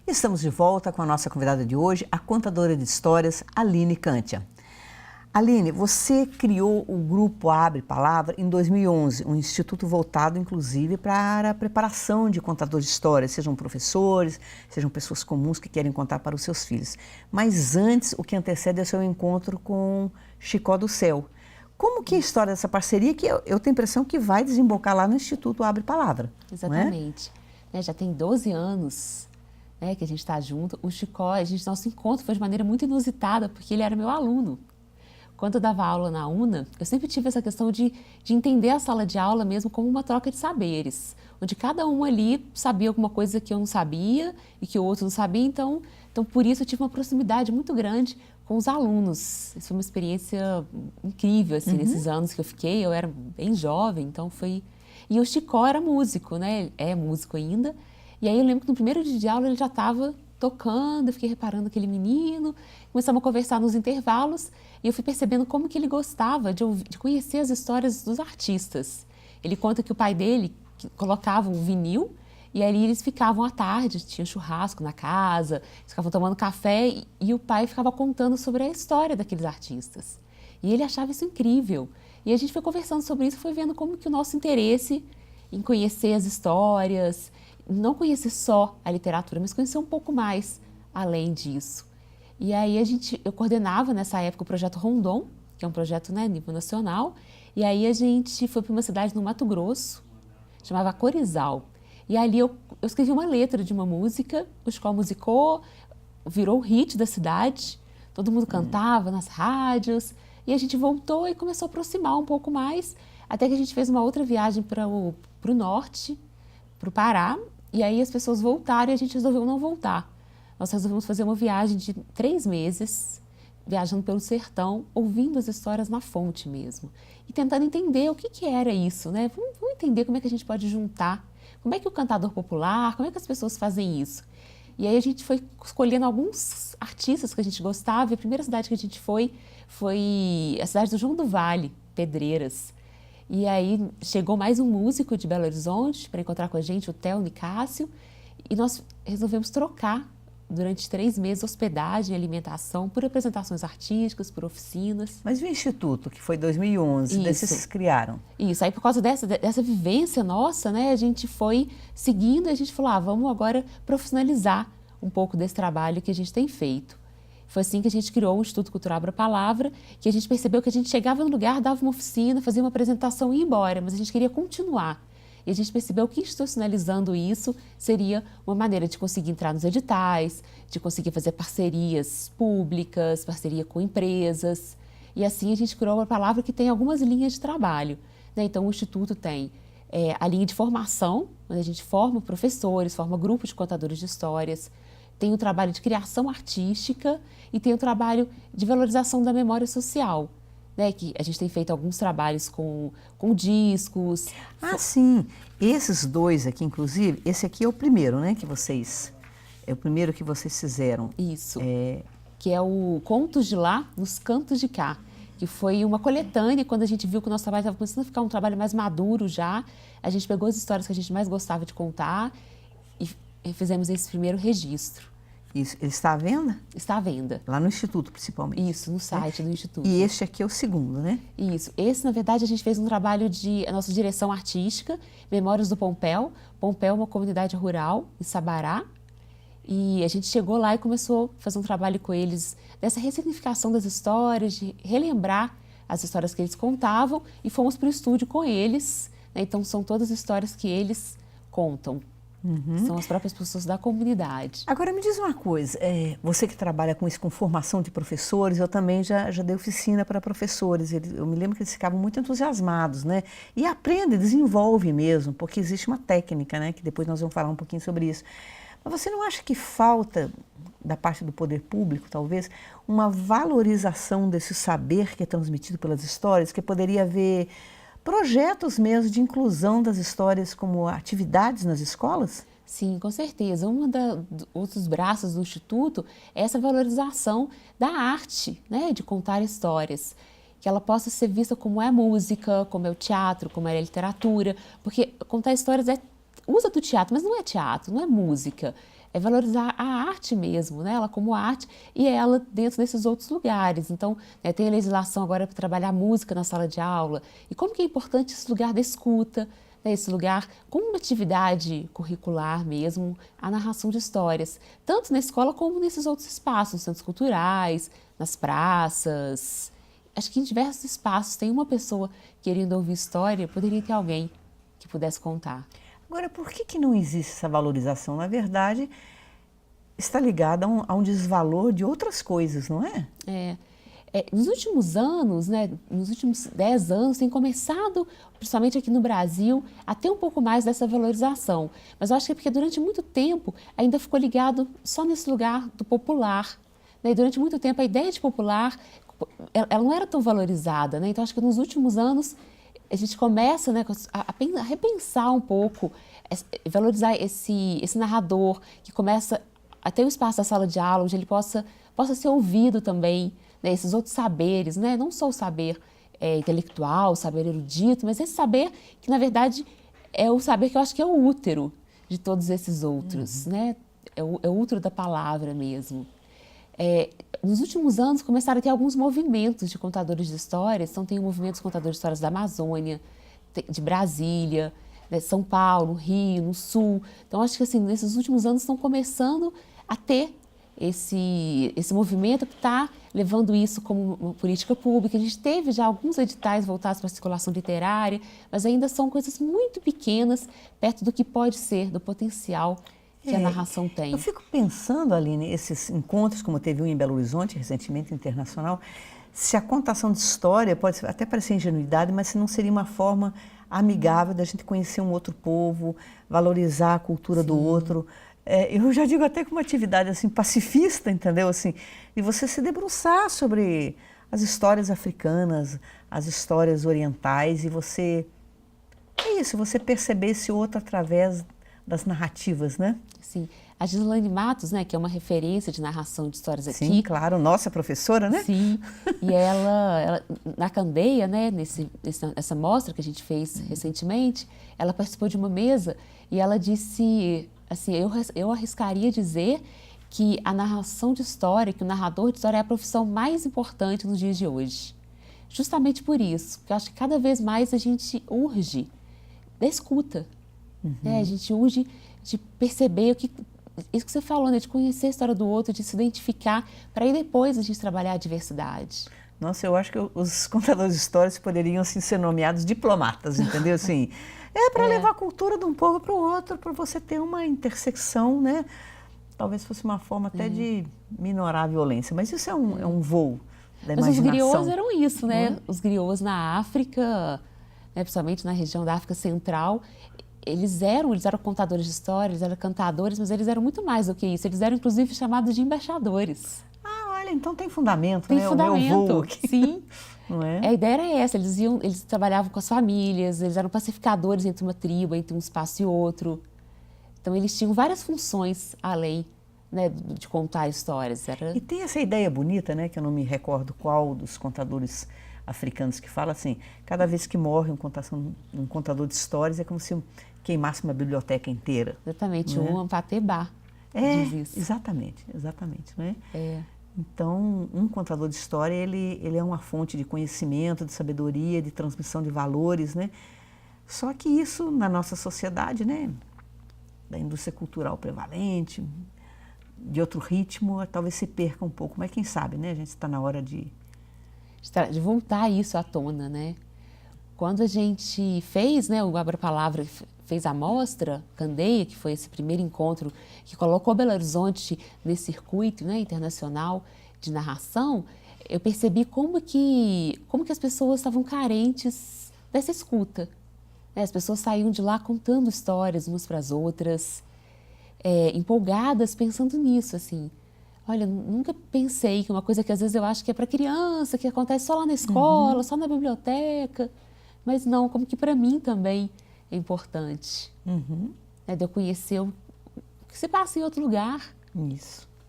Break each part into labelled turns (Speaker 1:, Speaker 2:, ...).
Speaker 1: Estamos de volta com a nossa convidada de hoje, a contadora de histórias, Aline Cantia. Aline, você criou o Grupo Abre Palavra em 2011, um instituto voltado, inclusive, para a preparação de contadores de histórias, sejam professores, sejam pessoas comuns que querem contar para os seus filhos. Mas antes, o que antecede é o seu encontro com Chicó do Céu. Como que é a história dessa parceria, que eu tenho a impressão que vai desembocar lá no Instituto Abre Palavra?
Speaker 2: Exatamente. Já tem 12 anos que a gente está junto. O Chicó, nosso encontro foi de maneira muito inusitada, porque ele era meu aluno. Quando eu dava aula na UNA, eu sempre tive essa questão de entender a sala de aula mesmo como uma troca de saberes, onde cada um ali sabia alguma coisa que eu não sabia e que o outro não sabia, então por isso eu tive uma proximidade muito grande com os alunos. Isso foi uma experiência incrível, assim, nesses anos que eu fiquei. Eu era bem jovem, então foi... E o Chicó era músico, né? É músico ainda. E aí eu lembro que no primeiro dia de aula ele já estava tocando, eu fiquei reparando aquele menino, começamos a conversar nos intervalos e eu fui percebendo como que ele gostava de conhecer as histórias dos artistas. Ele conta que o pai dele colocava um vinil e ali eles ficavam à tarde, tinha churrasco na casa, eles ficavam tomando café e o pai ficava contando sobre a história daqueles artistas. E ele achava isso incrível. E a gente foi conversando sobre isso, foi vendo como que o nosso interesse em conhecer as histórias, não conhecer só a literatura, mas conhecer um pouco mais além disso. E aí eu coordenava nessa época o projeto Rondon, que é um projeto a nível nacional, e aí a gente foi para uma cidade no Mato Grosso, chamava Corizal. E ali eu escrevi uma letra de uma música, o Chicó musicou, virou o hit da cidade, todo mundo cantava nas rádios, e a gente voltou e começou a aproximar um pouco mais, até que a gente fez uma outra viagem para o norte, para o Pará, e aí as pessoas voltaram e a gente resolveu não voltar. Nós resolvemos fazer uma viagem de 3 meses, viajando pelo sertão, ouvindo as histórias na fonte mesmo. E tentando entender o que era isso, né? Vamos entender como é que a gente pode juntar, como é que o cantador popular, como é que as pessoas fazem isso. E aí a gente foi escolhendo alguns artistas que a gente gostava, e a primeira cidade que a gente foi a cidade do João do Vale, Pedreiras. E aí chegou mais um músico de Belo Horizonte para encontrar com a gente, o Theo Nicásio, e nós resolvemos trocar durante 3 meses hospedagem e alimentação por apresentações artísticas, por oficinas.
Speaker 1: Mas o Instituto, que foi 2011, daí vocês criaram?
Speaker 2: Isso, aí por causa dessa vivência nossa, né, a gente foi seguindo e a gente falou, vamos agora profissionalizar um pouco desse trabalho que a gente tem feito. Foi assim que a gente criou o Instituto Cultural Abra Palavra, que a gente percebeu que a gente chegava no lugar, dava uma oficina, fazia uma apresentação e ia embora, mas a gente queria continuar. E a gente percebeu que institucionalizando isso seria uma maneira de conseguir entrar nos editais, de conseguir fazer parcerias públicas, parceria com empresas. E assim a gente criou uma palavra que tem algumas linhas de trabalho, né? Então o Instituto tem a linha de formação, onde a gente forma professores, forma grupos de contadores de histórias, tem o trabalho de criação artística e tem o trabalho de valorização da memória social, né? Que a gente tem feito alguns trabalhos com discos.
Speaker 1: Sim. Esses dois aqui, inclusive, esse aqui é o primeiro, né, é o primeiro que vocês fizeram.
Speaker 2: Isso, que é o Contos de Lá, nos Cantos de Cá, que foi uma coletânea. Quando a gente viu que o nosso trabalho estava começando a ficar um trabalho mais maduro já, a gente pegou as histórias que a gente mais gostava de contar e fizemos esse primeiro registro.
Speaker 1: Isso, ele está à venda?
Speaker 2: Está à venda.
Speaker 1: Lá no Instituto, principalmente.
Speaker 2: Isso, no site do Instituto.
Speaker 1: E este aqui é o segundo, né?
Speaker 2: Isso. Esse, na verdade, a gente fez um trabalho a nossa direção artística, Memórias do Pompéu. Pompéu é uma comunidade rural em Sabará. E a gente chegou lá e começou a fazer um trabalho com eles dessa ressignificação das histórias, de relembrar as histórias que eles contavam, e fomos para o estúdio com eles, né? Então, são todas histórias que eles contam. São as próprias pessoas da comunidade.
Speaker 1: Agora, me diz uma coisa, você que trabalha com isso, com formação de professores, eu também já dei oficina para professores, eu me lembro que eles ficavam muito entusiasmados, né? E aprende, desenvolve mesmo, porque existe uma técnica, né? Que depois nós vamos falar um pouquinho sobre isso. Mas você não acha que falta, da parte do poder público, talvez, uma valorização desse saber que é transmitido pelas histórias, que poderia haver projetos mesmo de inclusão das histórias como atividades nas escolas?
Speaker 2: Sim, com certeza. Outros braços do Instituto é essa valorização da arte, né, de contar histórias. Que ela possa ser vista como é a música, como é o teatro, como é a literatura. Porque contar histórias usa do teatro, mas não é teatro, não é música. é valorizar a arte mesmo, né? Ela como arte e ela dentro desses outros lugares. Então, né, tem a legislação agora para trabalhar música na sala de aula. E como que é importante esse lugar da escuta, né, esse lugar como uma atividade curricular mesmo, a narração de histórias, tanto na escola como nesses outros espaços, nos centros culturais, nas praças. Acho que em diversos espaços tem uma pessoa querendo ouvir história, poderia ter alguém que pudesse contar.
Speaker 1: Agora, por que não existe essa valorização? Na verdade, está ligada a um desvalor de outras coisas, não é?
Speaker 2: Nos últimos anos, né, nos últimos 10 anos, tem começado, principalmente aqui no Brasil, a ter um pouco mais dessa valorização. Mas eu acho que é porque durante muito tempo ainda ficou ligado só nesse lugar do popular. Né? E durante muito tempo a ideia de popular, ela não era tão valorizada. Né? Então acho que nos últimos anos a gente começa, né, a repensar um pouco, valorizar esse narrador que começa a ter o espaço da sala de aula, onde ele possa ser ouvido também, né, esses outros saberes, né, não só o saber intelectual, o saber erudito, mas esse saber que, na verdade, é o saber que eu acho que é o útero de todos esses outros, né? É o útero da palavra mesmo. Nos últimos anos começaram a ter alguns movimentos de contadores de histórias. Então tem o movimento dos contadores de histórias da Amazônia, de Brasília, né, São Paulo, Rio, no Sul. Então acho que assim, nesses últimos anos estão começando a ter esse movimento que está levando isso como uma política pública. A gente teve já alguns editais voltados para a circulação literária, mas ainda são coisas muito pequenas perto do que pode ser, do potencial que a narração tem.
Speaker 1: Eu fico pensando, Aline, esses encontros, como teve um em Belo Horizonte, recentemente, internacional, se a contação de história pode até parecer ingenuidade, mas se não seria uma forma amigável da gente conhecer um outro povo, valorizar a cultura do outro. Eu já digo até como uma atividade assim, pacifista, entendeu? Assim, e você se debruçar sobre as histórias africanas, as histórias orientais, e você... É isso, você perceber esse outro através das narrativas, né?
Speaker 2: Sim. A Gislaine Matos, né, que é uma referência de narração de histórias aqui.
Speaker 1: Sim, claro, nossa professora, né?
Speaker 2: Sim, e ela na Candeia, né, nessa mostra que a gente fez recentemente, ela participou de uma mesa e ela disse, assim, eu arriscaria dizer que a narração de história, que o narrador de história é a profissão mais importante nos dias de hoje. Justamente por isso, porque eu acho que cada vez mais a gente urge da escuta. Né? A gente urge de perceber isso que você falou, né? De conhecer a história do outro, de se identificar, para aí depois a gente trabalhar a diversidade.
Speaker 1: Nossa, eu acho que os contadores de histórias poderiam assim, ser nomeados diplomatas, entendeu? Assim, para levar a cultura de um povo para o outro, para você ter uma intersecção, né? Talvez fosse uma forma até de minorar a violência, mas isso é um voo da imaginação.
Speaker 2: Mas os griots eram isso, né? Os griots na África, né? Principalmente na região da África Central, eles eram contadores de histórias, eles eram cantadores, mas eles eram muito mais do que isso. Eles eram, inclusive, chamados de embaixadores.
Speaker 1: Ah, olha, então tem fundamento,
Speaker 2: tem
Speaker 1: né?
Speaker 2: Fundamento,
Speaker 1: o meu voo aqui.
Speaker 2: Sim.
Speaker 1: Não é?
Speaker 2: A ideia era essa, eles trabalhavam com as famílias, eles eram pacificadores entre uma tribo, entre um espaço e outro. Então, eles tinham várias funções além, né, de contar histórias.
Speaker 1: E tem essa ideia bonita, né, que eu não me recordo qual dos contadores africanos que fala assim, cada vez que morre um contador de histórias é como se queimasse uma biblioteca inteira.
Speaker 2: Exatamente,
Speaker 1: né?
Speaker 2: o Ampateba diz isso.
Speaker 1: Exatamente, né? Então, um contador de história, ele é uma fonte de conhecimento, de sabedoria, de transmissão de valores, né? Só que isso, na nossa sociedade, né, da indústria cultural prevalente, de outro ritmo, talvez se perca um pouco. Mas quem sabe, né? A gente está na hora de
Speaker 2: voltar isso à tona, né? Quando a gente fez, né, o Abra Palavra, fez a mostra Candeia, que foi esse primeiro encontro que colocou Belo Horizonte nesse circuito, né, internacional de narração, eu percebi como que as pessoas estavam carentes dessa escuta. Né? As pessoas saíam de lá contando histórias umas para as outras, empolgadas, pensando nisso, assim. Olha, nunca pensei que uma coisa que às vezes eu acho que é para criança, que acontece só lá na escola, só na biblioteca, mas não, como que para mim também é importante. Né, de eu conhecer o que se passa em outro lugar.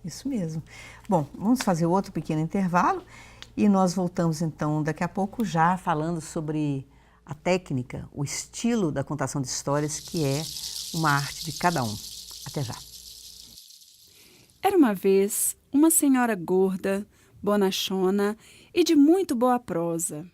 Speaker 1: Isso mesmo. Bom, vamos fazer outro pequeno intervalo e nós voltamos então daqui a pouco já falando sobre a técnica, o estilo da contação de histórias, que é uma arte de cada um. Até já.
Speaker 3: uma vez uma senhora gorda, bonachona e de muito boa prosa.